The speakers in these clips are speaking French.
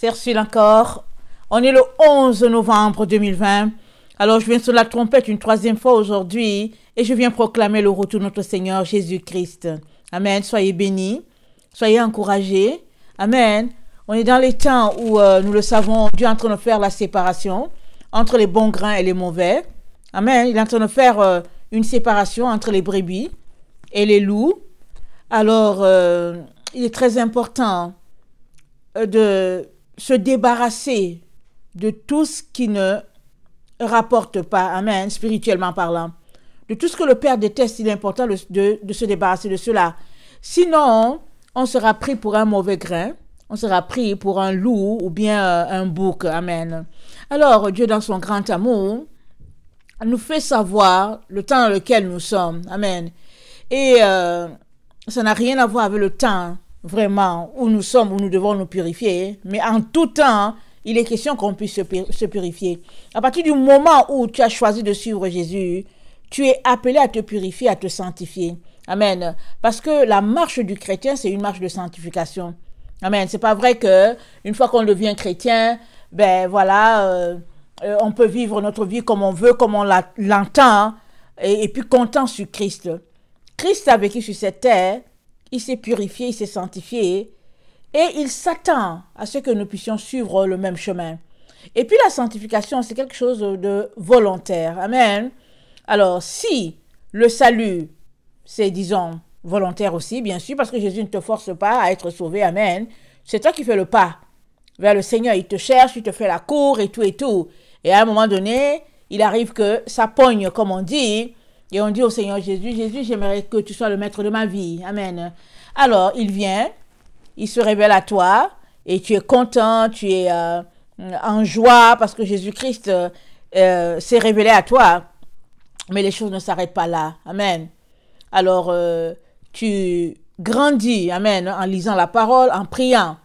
C'est reçu encore. On est le 11 novembre 2020. Alors je viens sur la trompette une troisième fois aujourd'hui et je viens proclamer le retour de notre Seigneur Jésus-Christ. Amen. Soyez bénis. Soyez encouragés. Amen. On est dans les temps où nous le savons, Dieu est en train de faire la séparation entre les bons grains et les mauvais. Amen. Il est en train de faire une séparation entre les brebis et les loups. Alors, il est très important de se débarrasser de tout ce qui ne rapporte pas, amen, spirituellement parlant. De tout ce que le Père déteste, il est important de se débarrasser de cela. Sinon, on sera pris pour un mauvais grain, on sera pris pour un loup ou bien un bouc, amen. Alors, Dieu, dans son grand amour, nous fait savoir le temps dans lequel nous sommes, amen. Et ça n'a rien à voir avec le temps, vraiment, où nous sommes, où nous devons nous purifier. Mais en tout temps, il est question qu'on puisse se purifier. À partir du moment où tu as choisi de suivre Jésus, tu es appelé à te purifier, à te sanctifier. Amen. Parce que la marche du chrétien, c'est une marche de sanctification. Amen. C'est pas vrai que une fois qu'on devient chrétien, ben voilà, on peut vivre notre vie comme on veut, comme on l'entend, et puis content sur Christ. Christ a vécu sur cette terre, il s'est purifié, il s'est sanctifié, et il s'attend à ce que nous puissions suivre le même chemin. Et puis la sanctification, c'est quelque chose de volontaire. Amen. Alors, si le salut, c'est, disons, volontaire aussi, bien sûr, parce que Jésus ne te force pas à être sauvé, amen, c'est toi qui fais le pas vers le Seigneur. Il te cherche, il te fait la cour et tout et tout. Et à un moment donné, il arrive que ça pogne, comme on dit, et on dit au Seigneur Jésus, Jésus, j'aimerais que tu sois le maître de ma vie. Amen. Alors, il vient, il se révèle à toi, et tu es content, tu es en joie, parce que Jésus-Christ s'est révélé à toi. Mais les choses ne s'arrêtent pas là. Amen. Alors, tu grandis, amen, en lisant la parole, en priant.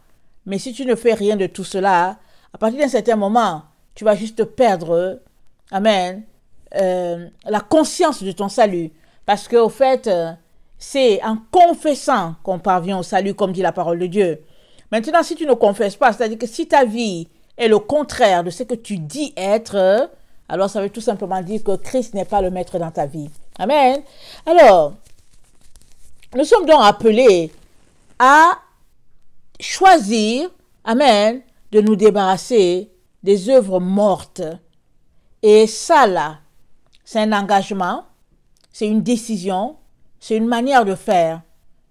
Mais si tu ne fais rien de tout cela, à partir d'un certain moment, tu vas juste perdre, amen, la conscience de ton salut. Parce qu'au fait, c'est en confessant qu'on parvient au salut, comme dit la parole de Dieu. Maintenant, si tu ne confesses pas, c'est-à-dire que si ta vie est le contraire de ce que tu dis être, alors ça veut tout simplement dire que Christ n'est pas le maître dans ta vie. Amen. Alors, nous sommes donc appelés à choisir, amen, de nous débarrasser des œuvres mortes. Et ça, là, c'est un engagement, c'est une décision, c'est une manière de faire.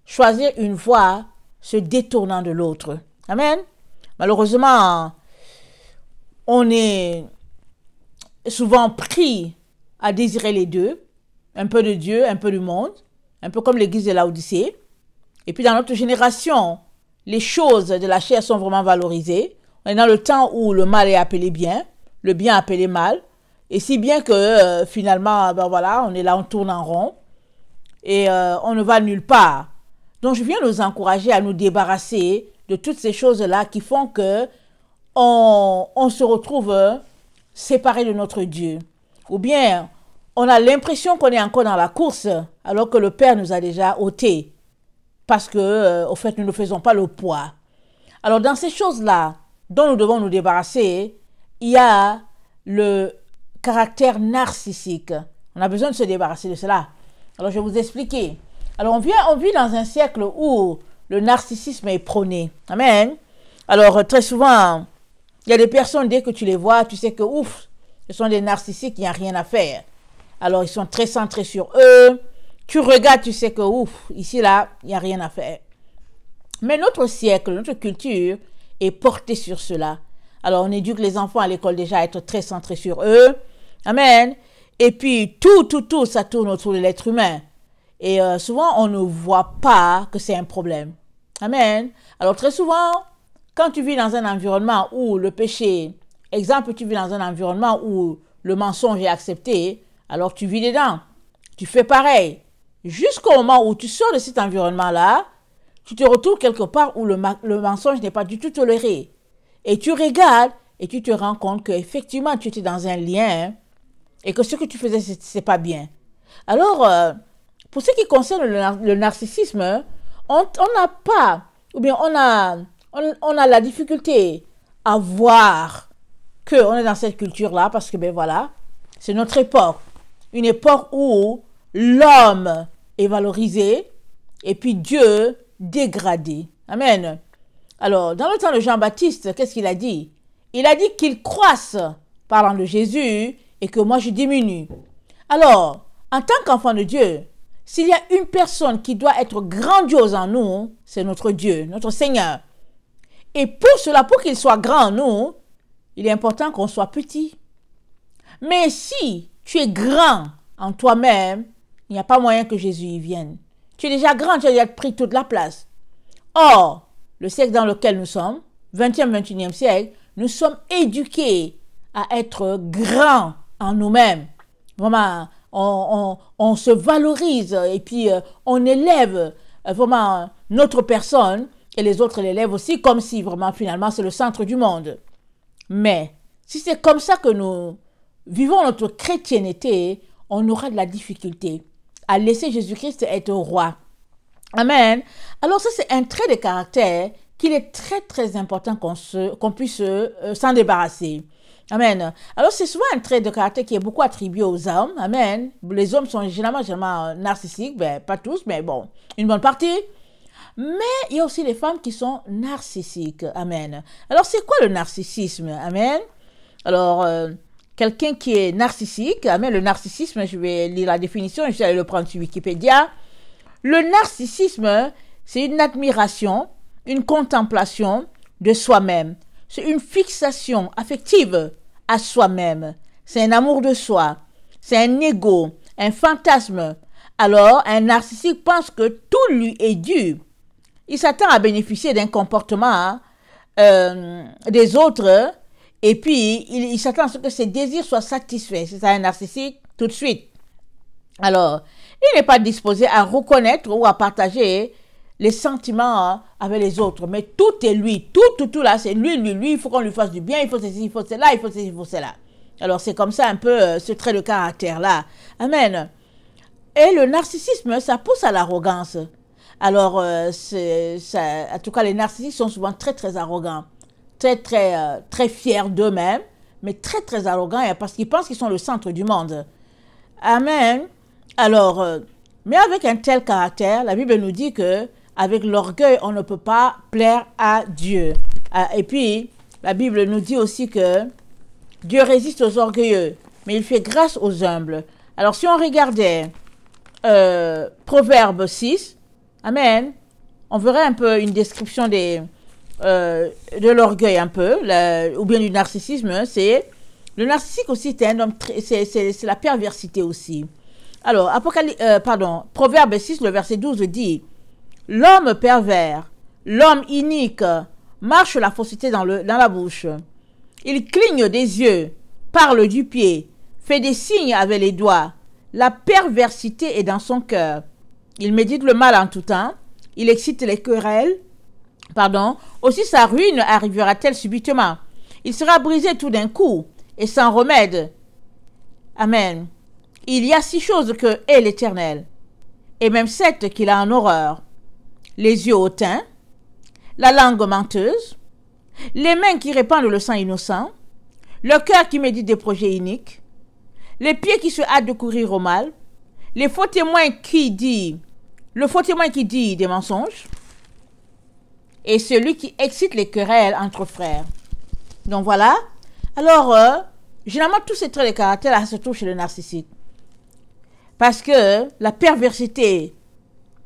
Choisir une voie se détournant de l'autre. Amen. Malheureusement, on est souvent pris à désirer les deux, un peu de Dieu, un peu du monde, un peu comme l'église de Laodicée. Et puis dans notre génération, les choses de la chair sont vraiment valorisées. On est dans le temps où le mal est appelé bien, le bien appelé mal, et si bien que finalement, ben voilà, on est là, on tourne en rond, et on ne va nulle part. Donc je viens nous encourager à nous débarrasser de toutes ces choses-là qui font que on se retrouve séparés de notre Dieu. Ou bien, on a l'impression qu'on est encore dans la course, alors que le Père nous a déjà ôtés. Parce que, au fait, nous ne faisons pas le poids. Alors, dans ces choses-là, dont nous devons nous débarrasser, il y a le caractère narcissique. On a besoin de se débarrasser de cela. Alors, je vais vous expliquer. Alors, on vit dans un siècle où le narcissisme est prôné. Amen. Alors, très souvent, il y a des personnes, dès que tu les vois, tu sais que, ouf, ce sont des narcissiques, il n'y a rien à faire. Alors, ils sont très centrés sur eux. Tu regardes, tu sais que, ouf, ici, là, il n'y a rien à faire. Mais notre siècle, notre culture est portée sur cela. Alors, on éduque les enfants à l'école déjà à être très centrés sur eux. Amen. Et puis, tout, ça tourne autour de l'être humain. Et souvent, on ne voit pas que c'est un problème. Amen. Alors, très souvent, quand tu vis dans un environnement où le péché, exemple, tu vis dans un environnement où le mensonge est accepté, alors tu vis dedans. Tu fais pareil. Jusqu'au moment où tu sors de cet environnement-là, tu te retrouves quelque part où le mensonge n'est pas du tout toléré. Et tu regardes et tu te rends compte qu'effectivement, tu étais dans un lien et que ce que tu faisais, c'est pas bien. Alors, pour ce qui concerne le narcissisme, on n'a pas, ou bien on a la difficulté à voir qu'on est dans cette culture-là parce que, ben voilà, c'est notre époque. Une époque où l'homme est valorisé et puis Dieu dégradé. Amen. Alors, dans le temps de Jean-Baptiste, qu'est-ce qu'il a dit? Il a dit qu'il croisse, parlant de Jésus, et que moi je diminue. Alors, en tant qu'enfant de Dieu, s'il y a une personne qui doit être grandiose en nous, c'est notre Dieu, notre Seigneur. Et pour cela, pour qu'il soit grand en nous, il est important qu'on soit petit. Mais si tu es grand en toi-même, il n'y a pas moyen que Jésus y vienne. Tu es déjà grand, tu as déjà pris toute la place. Or, le siècle dans lequel nous sommes, 20e, 21e siècle, nous sommes éduqués à être grands en nous-mêmes. Vraiment, on se valorise et puis on élève vraiment notre personne et les autres l'élèvent aussi comme si vraiment finalement c'est le centre du monde. Mais si c'est comme ça que nous vivons notre chrétienté, on aura de la difficulté à laisser Jésus-Christ être roi. Amen. Alors ça c'est un trait de caractère qu'il est très très important qu'on puisse s'en débarrasser. Amen. Alors c'est souvent un trait de caractère qui est beaucoup attribué aux hommes. Amen. Les hommes sont généralement narcissiques, ben pas tous, mais bon, une bonne partie. Mais il y a aussi les femmes qui sont narcissiques. Amen. Alors c'est quoi le narcissisme? Amen. Alors quelqu'un qui est narcissique, amen, le narcissisme, je vais lire la définition, je vais aller le prendre sur Wikipédia. Le narcissisme, c'est une admiration, une contemplation de soi-même. C'est une fixation affective à soi-même. C'est un amour de soi. C'est un ego, un fantasme. Alors, un narcissique pense que tout lui est dû. Il s'attend à bénéficier d'un comportement des autres et puis il s'attend à ce que ses désirs soient satisfaits. C'est ça un narcissique tout de suite. Alors, il n'est pas disposé à reconnaître ou à partager les sentiments avec les autres. Mais tout est lui. Tout là, c'est lui. Il faut qu'on lui fasse du bien. Il faut ceci, il faut cela, il faut ceci, il faut cela. Alors, c'est comme ça un peu ce trait de caractère-là. Amen. Et le narcissisme, ça pousse à l'arrogance. Alors, en tout cas, les narcissiques sont souvent très, très arrogants. Très fiers d'eux-mêmes, mais très, très arrogants parce qu'ils pensent qu'ils sont le centre du monde. Amen. Alors, mais avec un tel caractère, la Bible nous dit que avec l'orgueil, on ne peut pas plaire à Dieu. Et puis, la Bible nous dit aussi que Dieu résiste aux orgueilleux, mais il fait grâce aux humbles. Alors, si on regardait Proverbe 6, amen, on verrait un peu une description de l'orgueil un peu, ou bien du narcissisme. Le narcissique aussi, c'est un homme, c'est la perversité aussi. Alors, Proverbe 6, le verset 12 dit: l'homme pervers, l'homme inique, marche la fausseté dans la bouche. Il cligne des yeux, parle du pied, fait des signes avec les doigts. La perversité est dans son cœur. Il médite le mal en tout temps. Il excite les querelles. Aussi sa ruine arrivera-t-elle subitement. Il sera brisé tout d'un coup et sans remède. Amen. Il y a 6 choses que est l'Éternel, et même 7 qu'il a en horreur: les yeux hautains, la langue menteuse, les mains qui répandent le sang innocent, le cœur qui médite des projets iniques, les pieds qui se hâtent de courir au mal, le faux témoin qui dit des mensonges, et celui qui excite les querelles entre frères. Donc voilà. Alors, généralement, tous ces traits de caractère se trouvent chez le narcissique. Parce que la perversité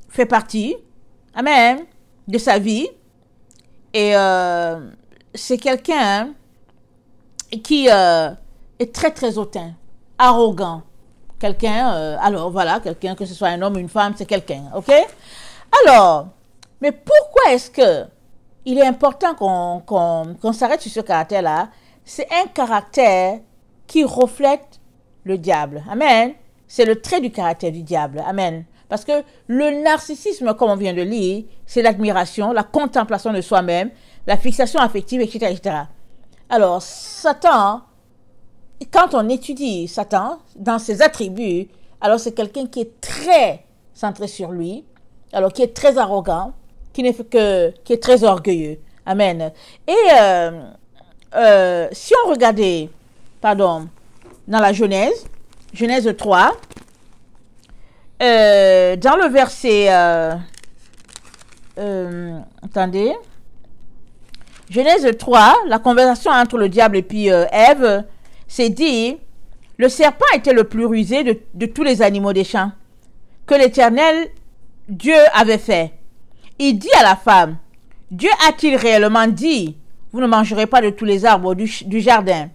fait partie, amen, de sa vie. Et c'est quelqu'un qui est très, très hautain, arrogant. Quelqu'un, quelqu'un, que ce soit un homme ou une femme, c'est quelqu'un, ok? Alors, mais pourquoi est-ce que il est important qu'on s'arrête sur ce caractère-là? C'est un caractère qui reflète le diable. Amen. C'est le trait du caractère du diable. Amen. Parce que le narcissisme, comme on vient de lire, c'est l'admiration, la contemplation de soi-même, la fixation affective, etc., etc. Alors, Satan, quand on étudie Satan dans ses attributs, alors c'est quelqu'un qui est très centré sur lui, alors qui est très arrogant, qui est très orgueilleux. Amen. Et si on regardait, pardon, dans la Genèse 3, dans le verset, attendez, Genèse 3, la conversation entre le diable et puis Ève, c'est dit, le serpent était le plus rusé de tous les animaux des champs que l'Éternel Dieu avait fait. Il dit à la femme, Dieu a-t-il réellement dit, vous ne mangerez pas de tous les arbres du jardin?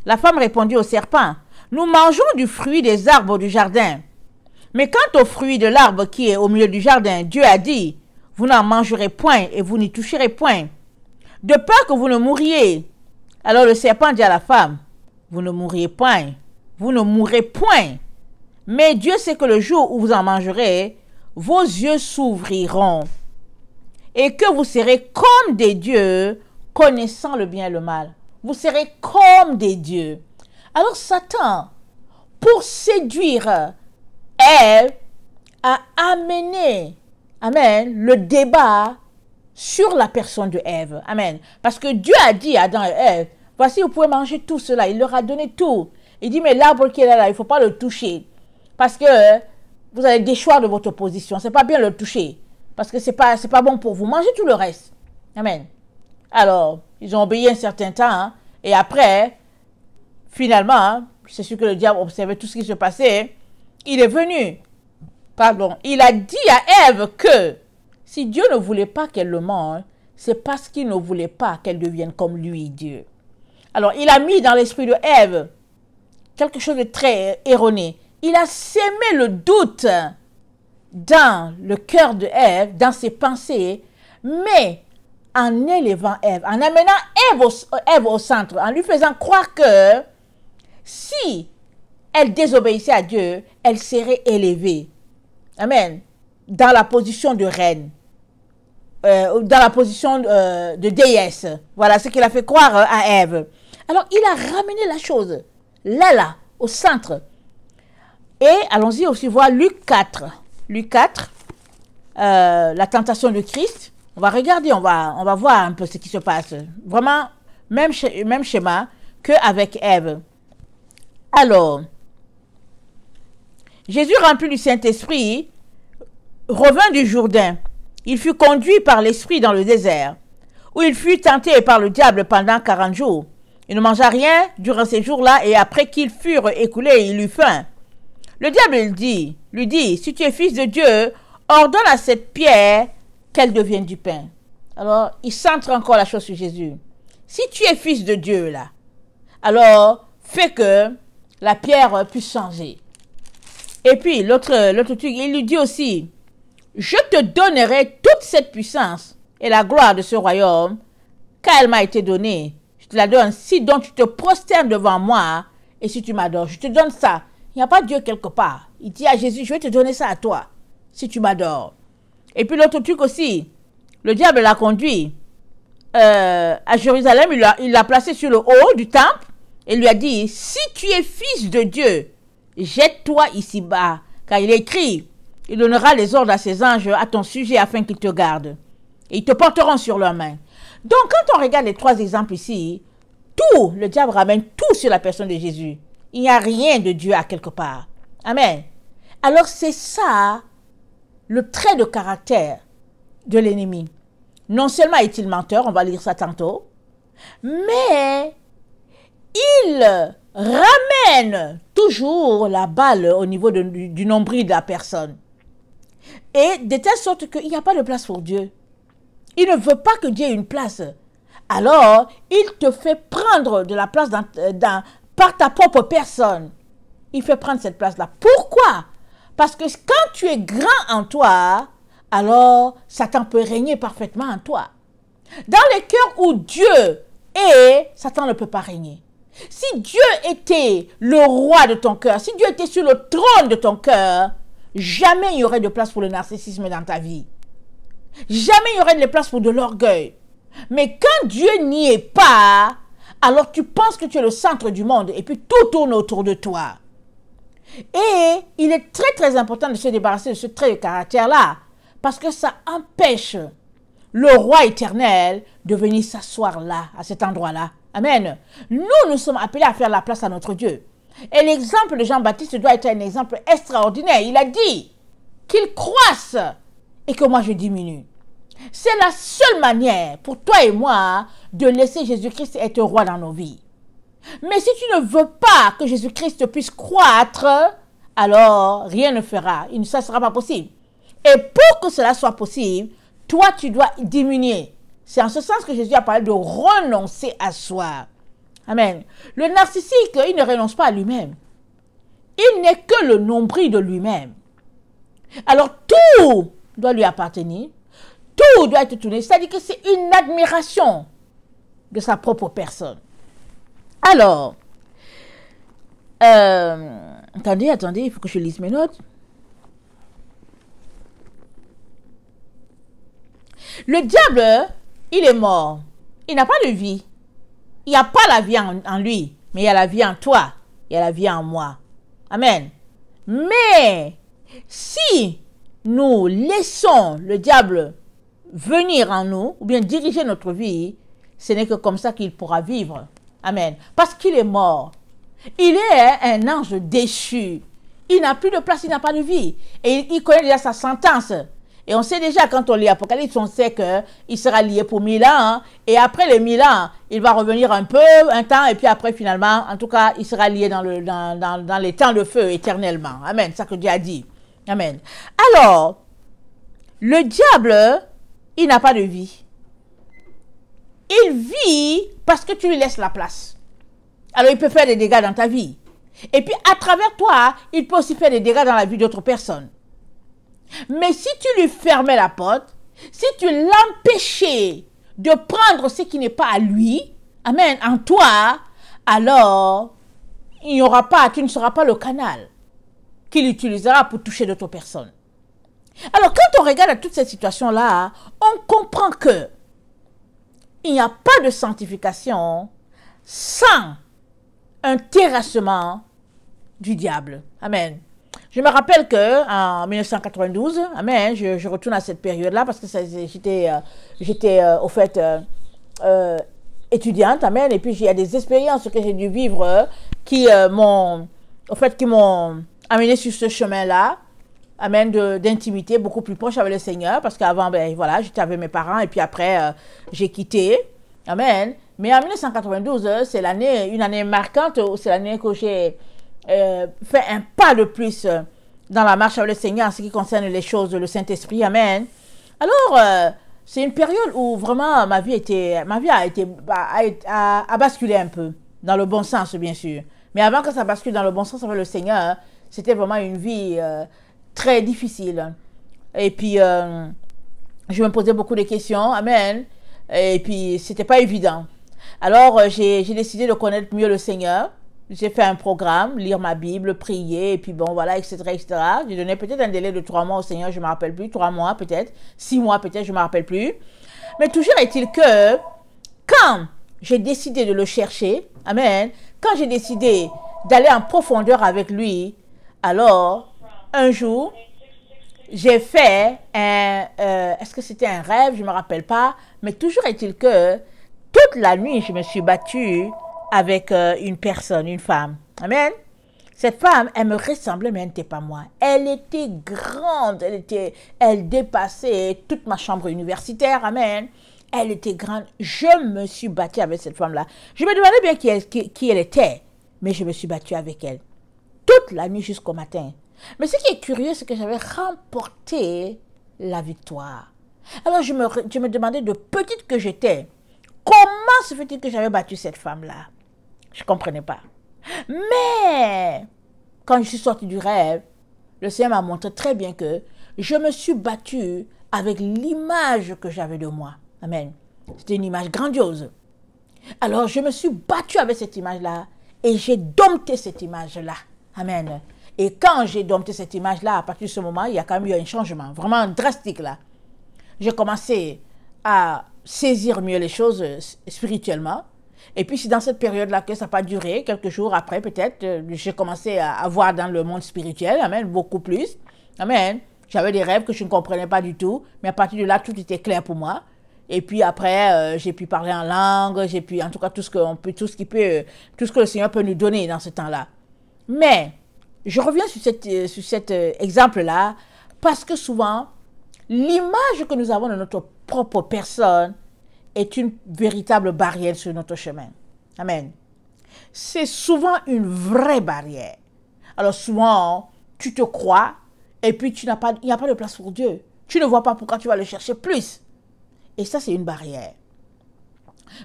La femme répondit au serpent, nous mangeons du fruit des arbres du jardin. Mais quant au fruit de l'arbre qui est au milieu du jardin, Dieu a dit, vous n'en mangerez point et vous n'y toucherez point, de peur que vous ne mouriez. Alors le serpent dit à la femme, vous ne mourrez point, vous ne mourrez point. Mais Dieu sait que le jour où vous en mangerez, vos yeux s'ouvriront et que vous serez comme des dieux, connaissant le bien et le mal. Vous serez comme des dieux. Alors Satan, pour séduire Ève, a amené, amen, le débat sur la personne de Ève. Amen. Parce que Dieu a dit à Adam et Ève, voici, vous pouvez manger tout cela. Il leur a donné tout. Il dit, mais l'arbre qui est là, il ne faut pas le toucher. Parce que vous allez déchoir de votre position. Ce n'est pas bien le toucher. Parce que ce n'est pas bon pour vous. Mangez tout le reste. Amen. Alors, ils ont obéi un certain temps. Hein, et après, finalement, hein, c'est sûr que le diable observait tout ce qui se passait. Il est venu. Pardon. Il a dit à Ève que si Dieu ne voulait pas qu'elle le mange, c'est parce qu'il ne voulait pas qu'elle devienne comme lui, Dieu. Alors, il a mis dans l'esprit de Ève quelque chose de très erroné. Il a sémé le doute dans le cœur de Ève, dans ses pensées, mais en élevant Ève, en amenant Ève au centre, en lui faisant croire que si elle désobéissait à Dieu, elle serait élevée. Amen. Dans la position de reine. Dans la position de déesse. Voilà ce qu'il a fait croire à Ève. Alors, il a ramené la chose, là, au centre. Et allons-y aussi voir Luc 4. Luc 4, la tentation de Christ. On va regarder, on va voir un peu ce qui se passe. Vraiment, même schéma qu'avec Ève. Alors, Jésus, rempli du Saint-Esprit, revint du Jourdain. Il fut conduit par l'Esprit dans le désert, où il fut tenté par le diable pendant 40 jours. Il ne mangea rien durant ces jours-là, et après qu'ils furent écoulés, il eut faim. Le diable lui dit, si tu es fils de Dieu, ordonne à cette pierre qu'elle devienne du pain. Alors, il centre encore la chose sur Jésus. Si tu es fils de Dieu, là, alors fais que la pierre puisse changer. Et puis, l'autre truc, il lui dit aussi, je te donnerai toute cette puissance et la gloire de ce royaume, car elle m'a été donnée. Je te la donne si donc tu te prosternes devant moi et si tu m'adores. Je te donne ça. Il n'y a pas Dieu quelque part. Il dit à Jésus, je vais te donner ça à toi, si tu m'adores. Et puis l'autre truc aussi, le diable l'a conduit à Jérusalem, il l'a placé sur le haut du temple et lui a dit, si tu es fils de Dieu, jette-toi ici-bas, car il est écrit, il donnera les ordres à ses anges à ton sujet afin qu'ils te gardent. Et ils te porteront sur leurs mains. Donc, quand on regarde les trois exemples ici, tout, le diable ramène tout sur la personne de Jésus. Il n'y a rien de Dieu à quelque part. Amen. Alors, c'est ça, le trait de caractère de l'ennemi. Non seulement est-il menteur, on va lire ça tantôt, mais il ramène toujours la balle au niveau du nombril de la personne. Et de telle sorte qu'il n'y a pas de place pour Dieu. Il ne veut pas que Dieu ait une place. Alors, il te fait prendre de la place par ta propre personne. Il fait prendre cette place-là. Pourquoi? Parce que quand tu es grand en toi, alors Satan peut régner parfaitement en toi. Dans les cœurs où Dieu est, Satan ne peut pas régner. Si Dieu était le roi de ton cœur, si Dieu était sur le trône de ton cœur, jamais il y aurait de place pour le narcissisme dans ta vie. Jamais il y aurait de place pour de l'orgueil. Mais quand Dieu n'y est pas, alors tu penses que tu es le centre du monde et puis tout tourne autour de toi. Et il est très très important de se débarrasser de ce trait de caractère-là parce que ça empêche le roi éternel de venir s'asseoir là, à cet endroit-là. Amen. Nous sommes appelés à faire la place à notre Dieu. Et l'exemple de Jean-Baptiste doit être un exemple extraordinaire. Il a dit qu'il croisse et que moi je diminue. C'est la seule manière pour toi et moi de laisser Jésus-Christ être roi dans nos vies. Mais si tu ne veux pas que Jésus-Christ puisse croître, alors rien ne fera. Ça ne sera pas possible. Et pour que cela soit possible, toi tu dois diminuer. C'est en ce sens que Jésus a parlé de renoncer à soi. Amen. Le narcissique, il ne renonce pas à lui-même. Il n'est que le nombril de lui-même. Alors tout doit lui appartenir. Tout doit être tourné. C'est-à-dire que c'est une admiration de sa propre personne. Alors, attendez, il faut que je lise mes notes. Le diable, il est mort. Il n'a pas de vie. Il n'y a pas la vie en lui, mais il y a la vie en toi. Il y a la vie en moi. Amen. Mais si nous laissons le diable venir en nous, ou bien diriger notre vie, ce n'est que comme ça qu'il pourra vivre. Amen. Parce qu'il est mort. Il est un ange déchu. Il n'a plus de place, il n'a pas de vie. Et il connaît déjà sa sentence. Et on sait déjà, quand on lit Apocalypse, on sait qu'il sera lié pour 1000 ans. Et après les 1000 ans, il va revenir un temps. Et puis après, finalement, en tout cas, il sera lié dans les temps de feu éternellement. Amen. C'est ça que Dieu a dit. Amen. Alors, le diable, il n'a pas de vie. Il vit parce que tu lui laisses la place. Alors, il peut faire des dégâts dans ta vie. Et puis, à travers toi, il peut aussi faire des dégâts dans la vie d'autres personnes. Mais si tu lui fermais la porte, si tu l'empêchais de prendre ce qui n'est pas à lui, amen, en toi, alors, il n'y aura pas, tu ne seras pas le canal qu'il utilisera pour toucher d'autres personnes. Alors, quand on regarde à toute cette situation-là, on comprend que il n'y a pas de sanctification sans un terrassement du diable. Amen. Je me rappelle qu'en 1992, amen, je retourne à cette période-là parce que j'étais au fait étudiante, amen, et puis il y a des expériences que j'ai dû vivre qui m'ont amené sur ce chemin-là, amen, d'intimité beaucoup plus proche avec le Seigneur, parce qu'avant, ben voilà, j'étais avec mes parents et puis après, j'ai quitté, amen. Mais en 1992, c'est une année marquante, c'est l'année que j'ai fait un pas de plus dans la marche avec le Seigneur en ce qui concerne les choses de le Saint-Esprit, amen. Alors, c'est une période où vraiment ma vie a basculé un peu, dans le bon sens, bien sûr. Mais avant que ça bascule dans le bon sens avec le Seigneur, c'était vraiment une vie très difficile. Et puis, je me posais beaucoup de questions, amen. Et puis, c'était pas évident. Alors, j'ai décidé de connaître mieux le Seigneur. J'ai fait un programme, lire ma Bible, prier, et puis bon, voilà, etc., etc. J'ai donné peut-être un délai de 3 mois au Seigneur, je ne me rappelle plus, 3 mois peut-être, 6 mois peut-être, je ne me rappelle plus. Mais toujours est-il que, quand j'ai décidé de le chercher, amen, quand j'ai décidé d'aller en profondeur avec lui, alors, un jour, j'ai fait est-ce que c'était un rêve, je ne me rappelle pas, mais toujours est-il que, toute la nuit, je me suis battue avec une personne, une femme. Amen. Cette femme, elle me ressemblait, mais elle n'était pas moi. Elle était grande, elle dépassait toute ma chambre universitaire. Amen. Elle était grande. Je me suis battue avec cette femme-là. Je me demandais bien qui elle était, mais je me suis battue avec elle. Toute la nuit jusqu'au matin. Mais ce qui est curieux, c'est que j'avais remporté la victoire. Alors je me demandais, de petite que j'étais, comment se fait-il que j'avais battu cette femme-là? Je ne comprenais pas. Mais, quand je suis sortie du rêve, le Seigneur m'a montré très bien que je me suis battue avec l'image que j'avais de moi. Amen. C'était une image grandiose. Alors, je me suis battue avec cette image-là et j'ai dompté cette image-là. Amen. Et quand j'ai dompté cette image-là, à partir de ce moment, il y a quand même eu un changement vraiment drastique là. J'ai commencé à saisir mieux les choses spirituellement. Et puis, c'est dans cette période-là que ça n'a pas duré. Quelques jours après, peut-être, j'ai commencé à voir dans le monde spirituel, amen, beaucoup plus. Amen. J'avais des rêves que je ne comprenais pas du tout. Mais à partir de là, tout était clair pour moi. Et puis après, j'ai pu parler en langue, j'ai pu, en tout cas, tout ce que le Seigneur peut nous donner dans ce temps-là. Mais, je reviens sur cet exemple-là, parce que souvent, l'image que nous avons de notre propre personne est une véritable barrière sur notre chemin. Amen. C'est souvent une vraie barrière. Alors souvent, tu te crois et puis il n'y a pas de place pour Dieu. Tu ne vois pas pourquoi tu vas le chercher plus. Et ça, c'est une barrière.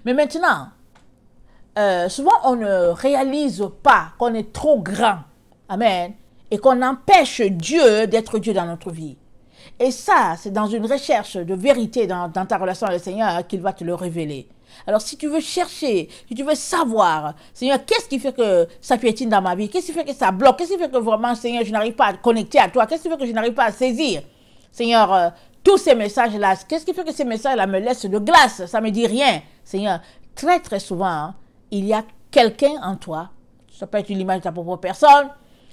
Mais maintenant, souvent on ne réalise pas qu'on est trop grand. Amen. Et qu'on empêche Dieu d'être Dieu dans notre vie. Et ça, c'est dans une recherche de vérité dans ta relation avec le Seigneur qu'il va te le révéler. Alors, si tu veux chercher, si tu veux savoir, Seigneur, qu'est-ce qui fait que ça piétine dans ma vie? Qu'est-ce qui fait que ça bloque? Qu'est-ce qui fait que vraiment, Seigneur, je n'arrive pas à connecter à toi? Qu'est-ce qui fait que je n'arrive pas à saisir? Seigneur, tous ces messages-là, qu'est-ce qui fait que ces messages-là me laissent de glace? Ça ne me dit rien. Seigneur, très très souvent, hein, il y a quelqu'un en toi. Ça peut être une image de ta propre personne,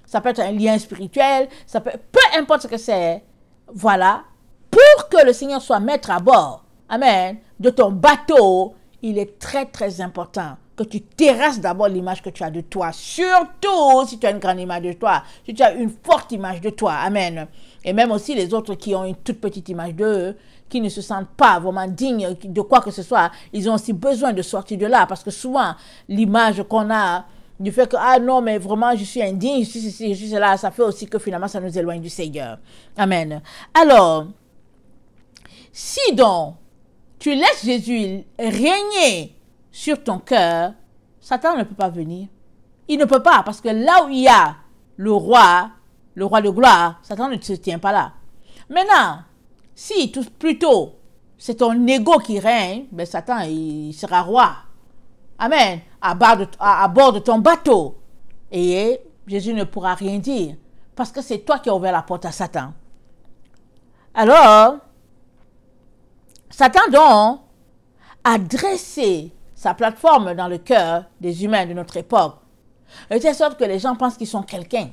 ça peut être un lien spirituel, ça peut, peu importe ce que c'est. Voilà, pour que le Seigneur soit maître à bord, amen, de ton bateau, il est très très important que tu terrasses d'abord l'image que tu as de toi, surtout si tu as une grande image de toi, si tu as une forte image de toi, amen. Et même aussi les autres qui ont une toute petite image d'eux, qui ne se sentent pas vraiment dignes de quoi que ce soit, ils ont aussi besoin de sortir de là, parce que souvent, l'image qu'on a du fait que, ah non, mais vraiment, je suis indigne, je suis ceci, je suis cela, ça fait aussi que finalement, ça nous éloigne du Seigneur. Amen. Alors, si donc, tu laisses Jésus régner sur ton cœur, Satan ne peut pas venir. Il ne peut pas, parce que là où il y a le roi de gloire, Satan ne se tient pas là. Maintenant, si plutôt c'est ton ego qui règne, ben Satan, il sera roi. Amen. À bord de ton bateau. Et Jésus ne pourra rien dire. Parce que c'est toi qui as ouvert la porte à Satan. Alors, Satan donc a dressé sa plateforme dans le cœur des humains de notre époque. De telle sorte que les gens pensent qu'ils sont quelqu'un.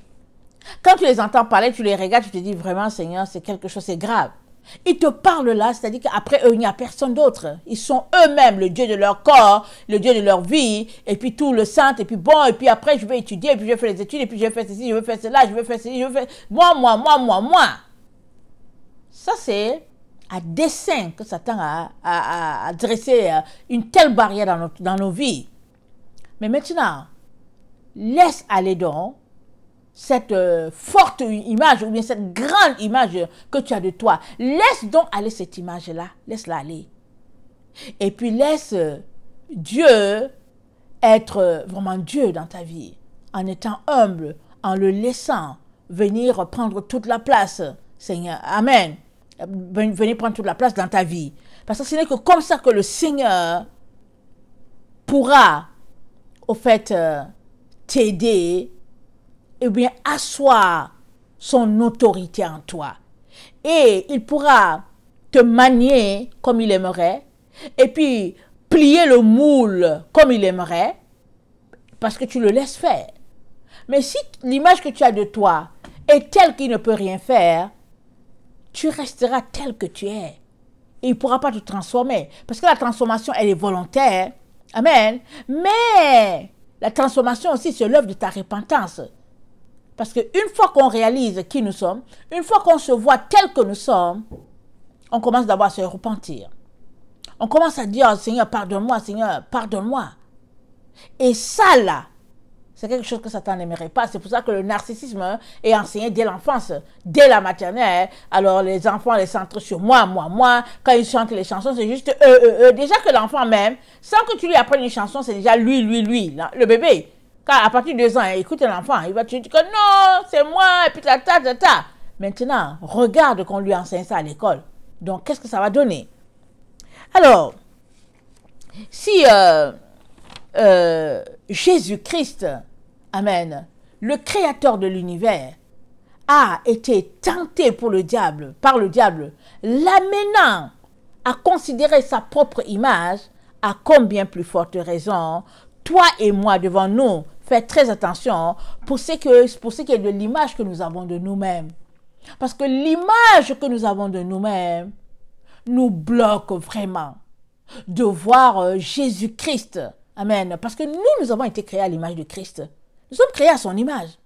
Quand tu les entends parler, tu les regardes, tu te dis vraiment, Seigneur, c'est quelque chose, c'est grave. Ils te parlent là, c'est-à-dire qu'après eux, il n'y a personne d'autre. Ils sont eux-mêmes le Dieu de leur corps, le Dieu de leur vie, et puis tout le saint, et puis bon, et puis après je vais étudier, et puis je vais faire les études, et puis je vais faire ceci, je vais faire cela, je vais faire ceci, je vais faire... Moi. Ça, c'est à dessein que Satan a dressé une telle barrière dans nos vies. Mais maintenant, laisse aller donc cette forte image, ou bien cette grande image que tu as de toi. Laisse donc aller cette image-là. Laisse-la aller. Et puis laisse Dieu être vraiment Dieu dans ta vie. En étant humble, en le laissant venir prendre toute la place. Seigneur, amen. Venir prendre toute la place dans ta vie. Parce que ce n'est que comme ça que le Seigneur pourra, au fait, t'aider, et bien asseoir son autorité en toi. Et il pourra te manier comme il aimerait, et puis plier le moule comme il aimerait, parce que tu le laisses faire. Mais si l'image que tu as de toi est telle qu'il ne peut rien faire, tu resteras tel que tu es. Et il ne pourra pas te transformer. Parce que la transformation, elle est volontaire. Amen. Mais la transformation aussi, c'est l'œuvre de ta repentance. Parce qu'une fois qu'on réalise qui nous sommes, une fois qu'on se voit tel que nous sommes, on commence d'abord à se repentir. On commence à dire, Seigneur, pardonne-moi, Seigneur, pardonne-moi. Et ça, là, c'est quelque chose que Satan n'aimerait pas. C'est pour ça que le narcissisme est enseigné dès l'enfance, dès la maternelle. Alors, les enfants les centrent sur moi. Quand ils chantent les chansons, c'est juste eux. Déjà que l'enfant même, sans que tu lui apprennes une chanson, c'est déjà lui. Le bébé. Quand à partir de 2 ans, il écoute l'enfant, il va te dire que non, c'est moi, et puis ta. Maintenant, regarde qu'on lui enseigne ça à l'école. Donc, qu'est-ce que ça va donner? Alors, si Jésus-Christ, amen, le créateur de l'univers, a été tenté par le diable, l'amenant à considérer sa propre image, à combien plus forte raison, toi et moi devant nous, faire très attention pour ce qui est de l'image que nous avons de nous-mêmes. Parce que l'image que nous avons de nous-mêmes nous bloque vraiment. de voir Jésus-Christ. Amen. Parce que nous avons été créés à l'image de Christ. Nous sommes créés à son image.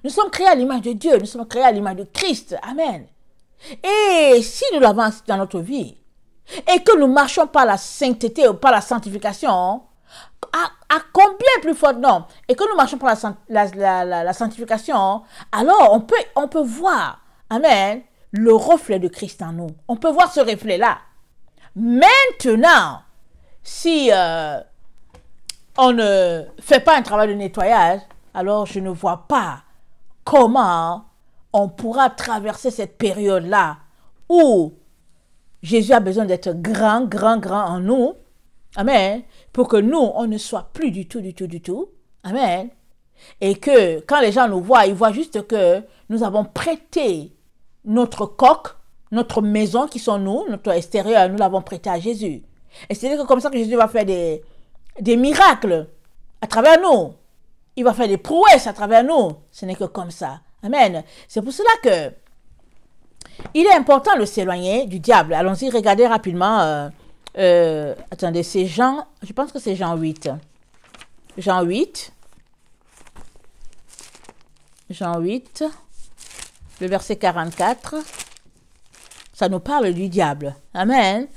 Nous sommes créés à l'image de Dieu. Nous sommes créés à l'image de Christ. Amen. Et si nous l'avons dans notre vie, et que nous marchons par la sainteté ou par la sanctification, à combien plus fort, non, et que nous marchons par la sanctification, alors on peut voir, amen, le reflet de Christ en nous. On peut voir ce reflet-là. Maintenant, si on ne fait pas un travail de nettoyage, alors je ne vois pas comment on pourra traverser cette période-là où Jésus a besoin d'être grand en nous. Amen. Pour que nous, on ne soit plus du tout. Amen. Et que quand les gens nous voient, ils voient juste que nous avons prêté notre coque, notre maison qui sont nous, notre extérieur, nous l'avons prêté à Jésus. Et c'est comme ça que Jésus va faire des miracles à travers nous. Il va faire des prouesses à travers nous. Ce n'est que comme ça. Amen. C'est pour cela que il est important de s'éloigner du diable. Allons-y, regardez rapidement. Attendez, c'est Jean, je pense que c'est Jean 8. Jean 8, le verset 44. Ça nous parle du diable. Amen.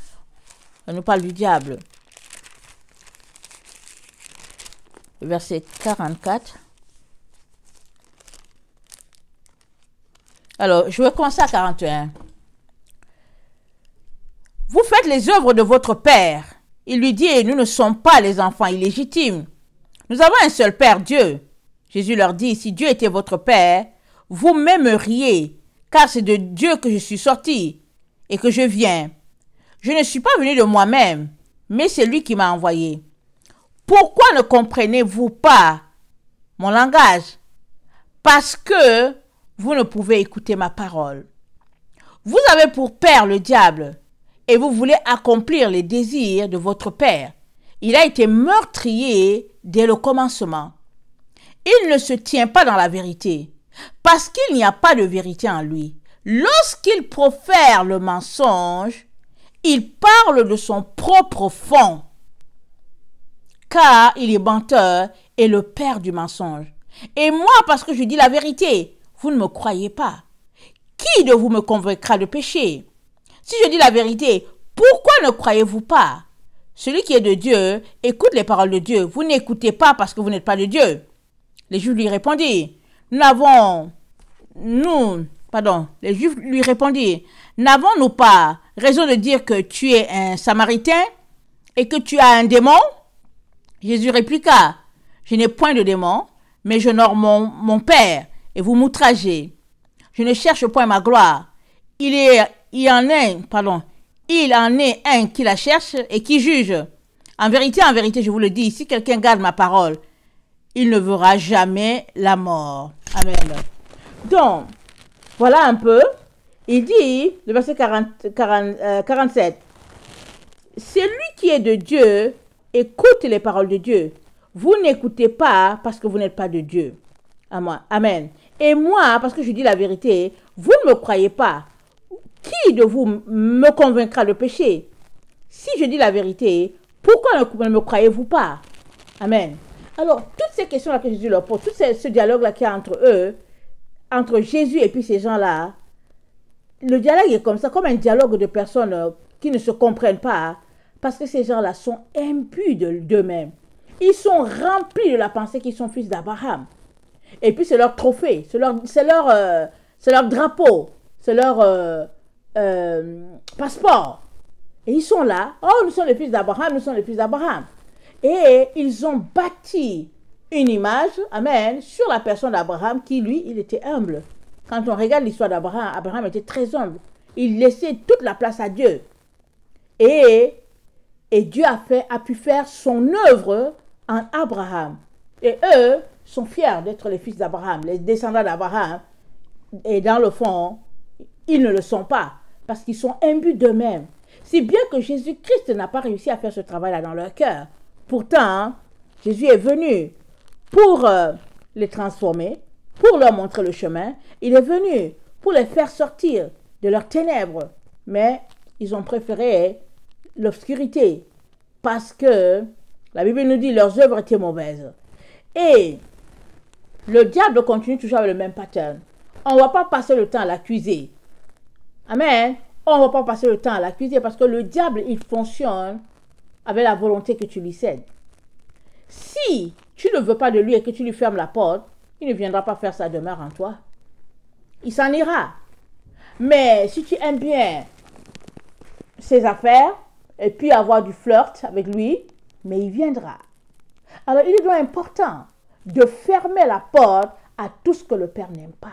Ça nous parle du diable. Le verset 44. Alors, je vais commencer à 41. Vous faites les œuvres de votre Père. Il lui dit, nous ne sommes pas les enfants illégitimes. Nous avons un seul Père, Dieu. Jésus leur dit, si Dieu était votre Père, vous m'aimeriez, car c'est de Dieu que je suis sorti et que je viens. Je ne suis pas venu de moi-même, mais c'est lui qui m'a envoyé. Pourquoi ne comprenez-vous pas mon langage? Parce que vous ne pouvez écouter ma parole. Vous avez pour père le diable, et vous voulez accomplir les désirs de votre père. Il a été meurtrier dès le commencement. Il ne se tient pas dans la vérité, parce qu'il n'y a pas de vérité en lui. Lorsqu'il profère le mensonge, il parle de son propre fond, car il est menteur et le père du mensonge. Et moi, parce que je dis la vérité, vous ne me croyez pas. Qui de vous me convaincra de péché? Si je dis la vérité, pourquoi ne croyez-vous pas? Celui qui est de Dieu écoute les paroles de Dieu. Vous n'écoutez pas parce que vous n'êtes pas de Dieu. Les Juifs lui répondirent, les Juifs lui répondirent, n'avons-nous pas raison de dire que tu es un Samaritain et que tu as un démon? Jésus répliqua, je n'ai point de démon, mais j'honore mon Père, et vous m'outragez. Je ne cherche point ma gloire. Il en est un qui la cherche et qui juge. En vérité, je vous le dis, si quelqu'un garde ma parole, il ne verra jamais la mort. Amen. Donc, voilà un peu. Il dit, le verset 47, celui qui est de Dieu écoute les paroles de Dieu. Vous n'écoutez pas parce que vous n'êtes pas de Dieu. Amen. Et moi, parce que je dis la vérité, vous ne me croyez pas. Qui de vous me convaincra de péché? Si je dis la vérité, pourquoi ne me croyez-vous pas? Amen. Alors, toutes ces questions-là que Jésus leur pose, tout ce dialogue-là qu'il y a entre eux, entre Jésus et puis ces gens-là, le dialogue est comme ça, comme un dialogue de personnes qui ne se comprennent pas, parce que ces gens-là sont imbus d'eux-mêmes. Ils sont remplis de la pensée qu'ils sont fils d'Abraham. Et puis c'est leur trophée, c'est leur drapeau, c'est leur passeport. Et ils sont là, oh nous sommes les fils d'Abraham, nous sommes les fils d'Abraham. Et ils ont bâti une image, amen, sur la personne d'Abraham qui lui, il était humble. Quand on regarde l'histoire d'Abraham, Abraham était très humble. Il laissait toute la place à Dieu. Et Dieu a pu faire son œuvre en Abraham. Et eux sont fiers d'être les fils d'Abraham, les descendants d'Abraham. Et dans le fond, ils ne le sont pas, parce qu'ils sont imbus d'eux-mêmes. Si bien que Jésus-Christ n'a pas réussi à faire ce travail-là dans leur cœur. Pourtant, Jésus est venu pour les transformer, pour leur montrer le chemin. Il est venu pour les faire sortir de leurs ténèbres. Mais ils ont préféré l'obscurité. Parce que la Bible nous dit leurs œuvres étaient mauvaises. Et le diable continue toujours avec le même pattern. On ne va pas passer le temps à l'accuser. Amen. On ne va pas passer le temps à l'accuser parce que le diable, il fonctionne avec la volonté que tu lui cèdes. Si tu ne veux pas de lui et que tu lui fermes la porte, il ne viendra pas faire sa demeure en toi. Il s'en ira. Mais si tu aimes bien ses affaires et puis avoir du flirt avec lui, mais il viendra. Alors il est donc important de fermer la porte à tout ce que le Père n'aime pas.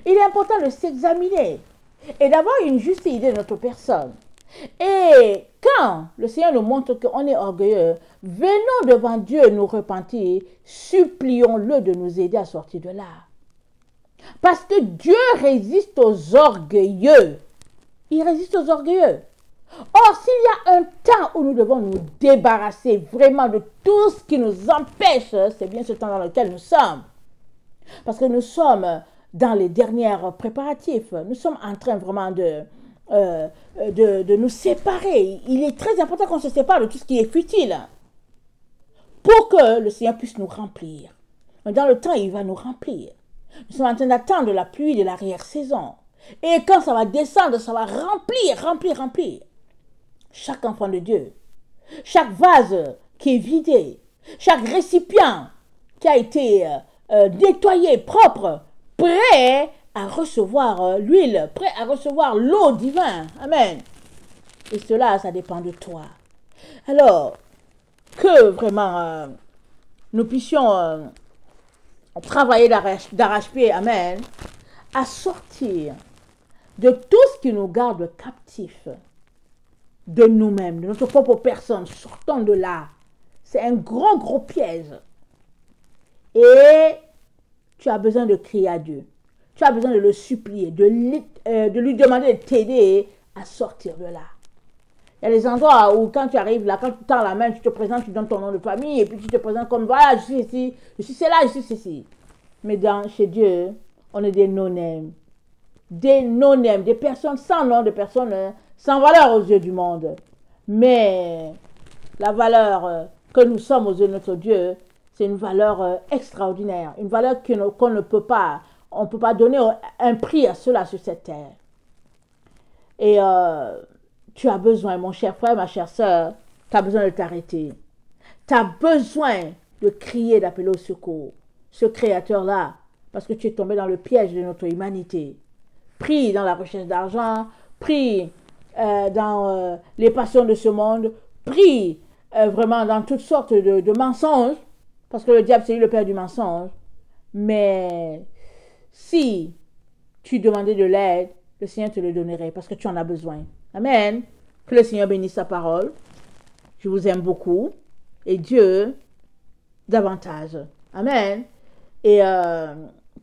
Il est important de s'examiner et d'avoir une juste idée de notre personne. Et quand le Seigneur nous montre qu'on est orgueilleux, venons devant Dieu nous repentir, supplions-le de nous aider à sortir de là. Parce que Dieu résiste aux orgueilleux. Il résiste aux orgueilleux. Or, s'il y a un temps où nous devons nous débarrasser vraiment de tout ce qui nous empêche, c'est bien ce temps dans lequel nous sommes. Parce que nous sommes dans les derniers préparatifs. Nous sommes en train vraiment de nous séparer. Il est très important qu'on se sépare de tout ce qui est futile pour que le Seigneur puisse nous remplir. Dans le temps, il va nous remplir. Nous sommes en train d'attendre la pluie de l'arrière-saison. Et quand ça va descendre, ça va remplir chaque enfant de Dieu. Chaque vase qui est vidé. Chaque récipient qui a été nettoyé, propre, prêt à recevoir l'huile, prêt à recevoir l'eau divine. Amen. Et cela, ça dépend de toi. Alors, que vraiment nous puissions travailler d'arrache-pied, amen, à sortir de tout ce qui nous garde captifs de nous-mêmes, de notre propre personne. Sortons de là. C'est un gros piège. Et tu as besoin de crier à Dieu. Tu as besoin de le supplier, de lui demander de t'aider à sortir de là. Il y a des endroits où quand tu arrives là, quand tu tends la main, tu te présentes, tu donnes ton nom de famille et puis tu te présentes comme voilà, je suis ici, je suis cela, je suis ceci. Mais chez Dieu, on est des no-names. Des no-names, des personnes sans nom, des personnes sans valeur aux yeux du monde. Mais la valeur que nous sommes aux yeux de notre Dieu, c'est une valeur extraordinaire. Une valeur qu'on ne peut pas, on ne peut pas donner un prix à cela sur cette terre. Et tu as besoin, mon cher frère, ma chère sœur, tu as besoin de t'arrêter. Tu as besoin de crier, d'appeler au secours. Ce créateur-là, parce que tu es tombé dans le piège de notre humanité. Pris dans la recherche d'argent, pris dans les passions de ce monde, pris vraiment dans toutes sortes de mensonges, parce que le diable, c'est lui le père du mensonge. Mais si tu demandais de l'aide, le Seigneur te le donnerait, parce que tu en as besoin. Amen. Que le Seigneur bénisse sa parole. Je vous aime beaucoup. Et Dieu, davantage. Amen. Et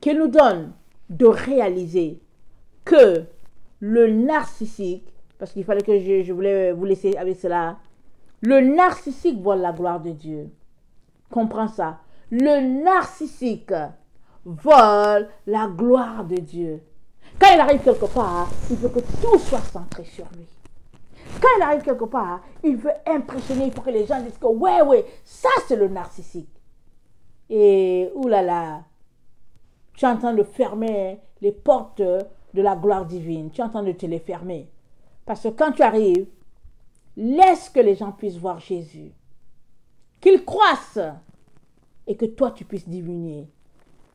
qu'il nous donne de réaliser que le narcissique, parce qu'il fallait que je voulais vous laisser avec cela, le narcissique vole la gloire de Dieu. Comprends ça. Le narcissique vole la gloire de Dieu. Quand il arrive quelque part, il veut que tout soit centré sur lui. Quand il arrive quelque part, il veut impressionner, il faut que les gens disent que ouais, ça c'est le narcissique. Et oulala, tu es en train de fermer les portes de la gloire divine. Tu es en train de te les fermer. Parce que quand tu arrives, laisse que les gens puissent voir Jésus. Qu'ils croissent et que toi tu puisses diminuer.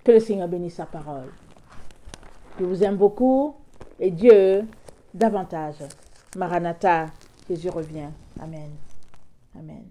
Que le Seigneur bénisse sa parole. Je vous aime beaucoup et Dieu davantage. Maranatha, Jésus revient. Amen. Amen.